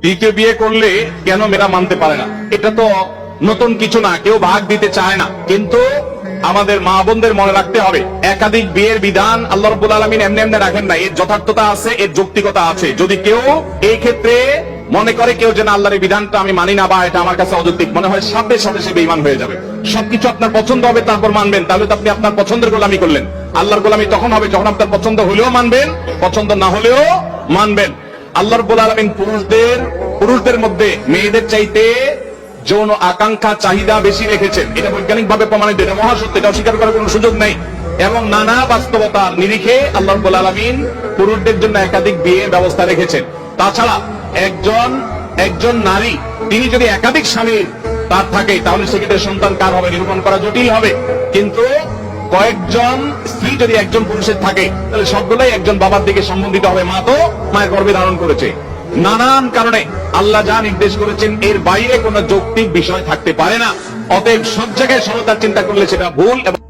দ্বিতীয় বিয়ে করলে কেন মেয়েরা মানতে পারে না? এটা তো নতুন কিছু না, কেউ ভাগ দিতে চায় না। কিন্তু আমাদের মা বোনদের মনে রাখতে হবে, একাধিক বিয়ের বিধান আল্লাহ রাব্বুল আলামিন এমনি এমনি রাখেন না, এর যথার্থতা আছে, এর যৌক্তিকতা আছে। যদি কেউ এই ক্ষেত্রে মনে করে কেউ যেন আল্লাহর বিধানটা আমি মানি না বা এটা আমার কাছে অযৌক্তিক মনে হয়, সাথে সাথে সে বেঈমান হয়ে যাবে। সবকিছু আপনার পছন্দ হবে তারপর মানবেন, তাহলে তো আপনি আপনার পছন্দের গোলামি করলেন। আল্লাহর গোলামি তখন হবে যখন আপনার পছন্দ হলেও মানবেন, পছন্দ না হলেও মানবেন। আল্লাহ রাব্বুল আলামিন পুরুষদের মধ্যে মেয়েদের চাইতে যৌন আকাঙ্ক্ষা চাহিদা বেশি রেখেছেন। এটা বৈজ্ঞানিক ভাবে প্রমাণিত, এটা মহাসত্য, এটা অস্বীকার করার কোনো সুযোগ নেই। এবং নানা বাস্তবতার নিরিখে আল্লাহ রাব্বুল আলামিন পুরুষদের জন্য একাধিক বিয়ের ব্যবস্থা রেখেছেন। তাছাড়া একজন নারী তিনি যদি একাধিক স্বামী তার থাকে, তাহলে সেক্ষেত্রে সন্তান কার হবে নিরূপণ করা জটিল হবে। কিন্তু কয়েকজন স্ত্রী যদি একজন পুরুষের থাকে, তাহলে সবগুলাই একজন বাবার দিকে সম্বন্ধিত হবে। মা তো মায়ের গর্ভে ধারণ করেছে। নানান কারণে আল্লাহ যা নির্দেশ করেছেন এর বাইরে কোনো যৌক্তিক বিষয় থাকতে পারে না। অতএব সব জায়গায় সমতার চিন্তা করলে সেটা ভুল। এবং